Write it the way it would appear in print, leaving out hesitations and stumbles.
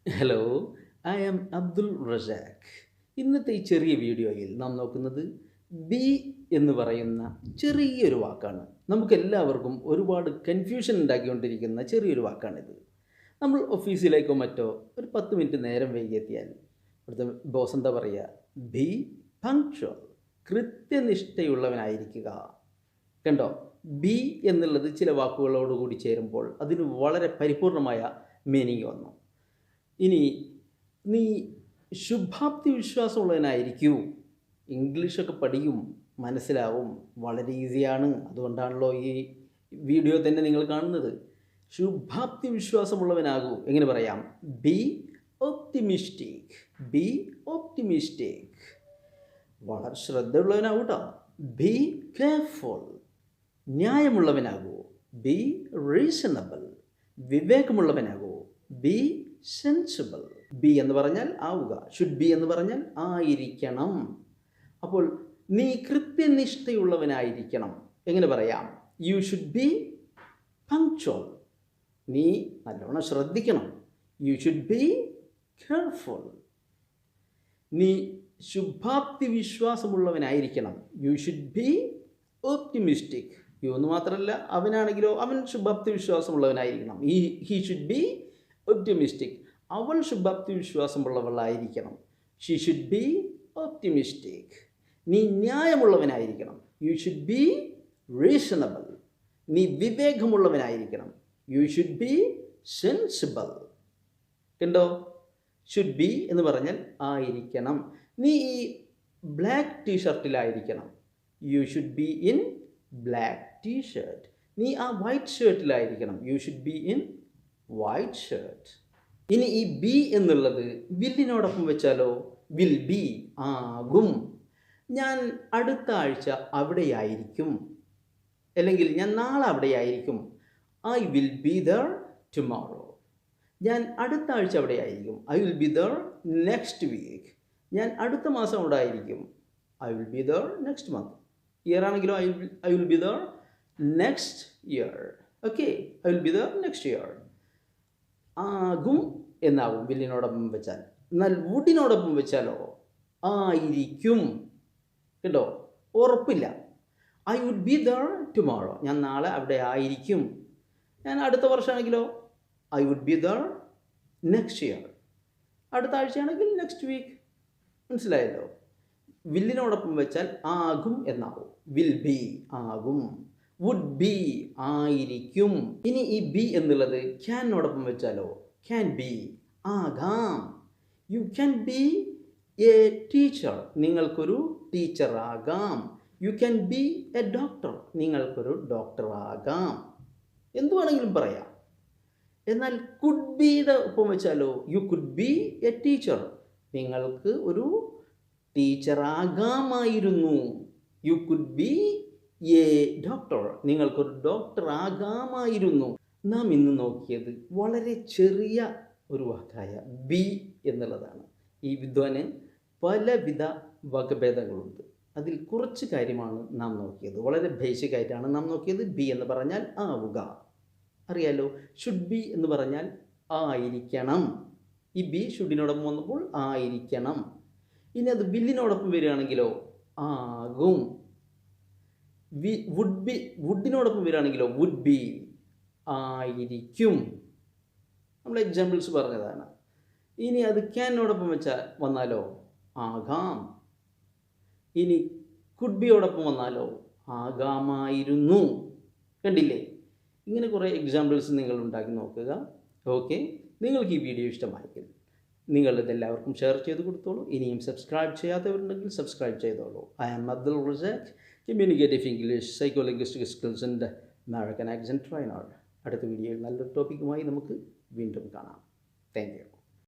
Hello, I am Abdul Razak. ഇന്നത്തെ ഈ ചെറിയ വീഡിയോയിൽ നാം നോക്കുന്നത് ബി എന്ന് പറയുന്ന ചെറിയൊരു വാക്കാണ്. നമുക്കെല്ലാവർക്കും ഒരുപാട് കൺഫ്യൂഷൻ ഉണ്ടാക്കിക്കൊണ്ടിരിക്കുന്ന ചെറിയൊരു വാക്കാണിത്. നമ്മൾ ഓഫീസിലേക്കോ മറ്റോ ഒരു 10 മിനിറ്റ് നേരം വൈകിയെത്തിയാൽ ഇവിടുത്തെ ബോസ് എന്താ പറയുക? ബി പങ്ക്ച്വൽ, കൃത്യനിഷ്ഠയുള്ളവനായിരിക്കുക. കണ്ടോ? ബി എന്നുള്ളത് ചില വാക്കുകളോടുകൂടി ചേരുമ്പോൾ അതിന് വളരെ പരിപൂർണമായ മീനിങ് വന്നു. ഇനി നീ ശുഭാപ്തി വിശ്വാസമുള്ളവനായിരിക്കൂ. ഇംഗ്ലീഷൊക്കെ പഠിക്കും, മനസ്സിലാവും, വളരെ ഈസിയാണ്. അതുകൊണ്ടാണല്ലോ ഈ വീഡിയോ തന്നെ നിങ്ങൾ കാണുന്നത്. ശുഭാപ്തി വിശ്വാസമുള്ളവനാകൂ. എങ്ങനെ പറയാം? Be optimistic. Be optimistic. വളരെ ശ്രദ്ധയുള്ളവനാകൂ കേട്ടോ. Be careful. ന്യായമുള്ളവനാകൂ. Be reasonable. വിവേകമുള്ളവനാകൂ. Be sensible. ബി എന്ന് പറഞ്ഞാൽ ആവുക, ഷുഡ് ബി എന്ന് പറഞ്ഞാൽ ആയിരിക്കണം. അപ്പോൾ നീ കൃത്യനിഷ്ഠയുള്ളവനായിരിക്കണം. എങ്ങനെ പറയാം? You should be punctual. നീ നല്ലോണം ശ്രദ്ധിക്കണം. You should be careful. നീ ശുഭാപ്തി വിശ്വാസമുള്ളവനായിരിക്കണം. You should be optimistic. You എന്ന് മാത്രമല്ല, അവനാണെങ്കിലോ അവൻ ശുഭാപ്തി വിശ്വാസമുള്ളവനായിരിക്കണം. He should be optimistic. അവൾ ശുഭാപ്തി വിശ്വാസമുള്ളവളായിരിക്കണം. She should be optimistic. നീ ന്യായമുള്ളവനായിരിക്കണം. You should be reasonable. നീ വിവേകമുള്ളവനായിരിക്കണം. You should be sensible. കണ്ടോ? ഷുഡ് ബി എന്ന് പറഞ്ഞാൽ ആയിരിക്കണം. നീ ഈ ബ്ലാക്ക് ടീഷർട്ടിലായിരിക്കണം. You should be in black T-shirt. നീ ആ വൈറ്റ് ഷർട്ടിലായിരിക്കണം. You should be in white shirt. ഇനി ഈ ബി എന്നുള്ളത് വില്ലിനോടൊപ്പം വെച്ചാലോ? വിൽ ബി, ആകും. ഞാൻ അടുത്ത ആഴ്ച അവിടെയായിരിക്കും, അല്ലെങ്കിൽ ഞാൻ നാളെ അവിടെയായിരിക്കും. I will be there tomorrow. ഞാൻ അടുത്ത ആഴ്ച അവിടെയായിരിക്കും. I will be there next week. ഞാൻ അടുത്ത മാസം അവിടെ ആയിരിക്കും. I will be there next month. Year ആണെങ്കിലോ I will be there next year. Okay, I will be there next year. ആകും എന്നാവും വില്ലിനോടൊപ്പം വെച്ചാൽ. എന്നാൽ വുഡിനോടൊപ്പം വെച്ചാലോ? ആയിരിക്കും. കേട്ടോ? ഉറപ്പില്ല. I would be there tomorrow. ഞാൻ നാളെ അവിടെ ആയിരിക്കും. ഞാൻ അടുത്ത വർഷമാണെങ്കിലോ? I would be there next year. അടുത്ത ആഴ്ചയാണെങ്കിൽ നെക്സ്റ്റ് വീക്ക്. മനസ്സിലായല്ലോ? വില്ലിനോടൊപ്പം വെച്ചാൽ ആകും എന്നാവും. വിൽ ബി, ആകും. വുഡ് ബി, ആയിരിക്കും. ഇനി ഈ ബി എന്നുള്ളത് ക്യാനോടൊപ്പം വെച്ചാലോ? ക്യാൻ ബി, ആകാം. You can be a teacher. നിങ്ങൾക്കൊരു ടീച്ചറാകാം. You can be a doctor. നിങ്ങൾക്കൊരു ഡോക്ടറാകാം. എന്തു വേണമെങ്കിലും പറയാം. എന്നാൽ കുഡ് ബിയുടെ ഒപ്പം വെച്ചാലോ? You could be a teacher. നിങ്ങൾക്ക് ഒരു ടീച്ചറാകാമായിരുന്നു. You could be a doctor. നിങ്ങൾക്കൊരു ഡോക്ടർ ആകാമായിരുന്നു. നാം ഇന്ന് നോക്കിയത് വളരെ ചെറിയ ഒരു വാക്കായ ബി എന്നുള്ളതാണ്. ഈ വിദ്വാന് പലവിധ വകഭേദങ്ങളുണ്ട്. അതിൽ കുറച്ച് കാര്യമാണ് നാം നോക്കിയത്. വളരെ ബേസിക് ആയിട്ടാണ് നാം നോക്കിയത്. ബി എന്ന് പറഞ്ഞാൽ ആവുക, അറിയാലോ. ഷുഡ് ബി എന്ന് പറഞ്ഞാൽ ആയിരിക്കണം. ഈ ബി ഷുഡിനോടൊപ്പം വന്നപ്പോൾ ആയിരിക്കണം. ഇനി അത് വില്ലിനോടൊപ്പം വരികയാണെങ്കിലോ? ആകും. വുഡ് ബി, വുഡിനോടൊപ്പം വരികയാണെങ്കിലോ? വുഡ് ബി, ആയിരിക്കും. നമ്മൾ എക്സാമ്പിൾസ് പറഞ്ഞതാണ്. ഇനി അത് ക്യാനോടൊപ്പം വെച്ചാൽ വന്നാലോ? ആകാം. ഇനി കുഡ് ബിയോടൊപ്പം വന്നാലോ? ആകാമായിരുന്നു. കണ്ടില്ലേ? ഇങ്ങനെ കുറേ എക്സാമ്പിൾസ് നിങ്ങൾ ഉണ്ടാക്കി നോക്കുക. ഓക്കെ, നിങ്ങൾക്ക് ഈ വീഡിയോ ഇഷ്ടമായെങ്കിൽ നിങ്ങളിതെല്ലാവർക്കും ഷെയർ ചെയ്ത് കൊടുത്തോളൂ. ഇനിയും സബ്സ്ക്രൈബ് ചെയ്യാത്തവരുണ്ടെങ്കിൽ സബ്സ്ക്രൈബ് ചെയ്തോളൂ. I am Abdul Razak, communicative English, psycholinguistic skills and American accent trainer. അടുത്ത വീഡിയോയിൽ നല്ലൊരു ടോപ്പിക്കുമായി നമുക്ക് വീണ്ടും കാണാം. Thank U.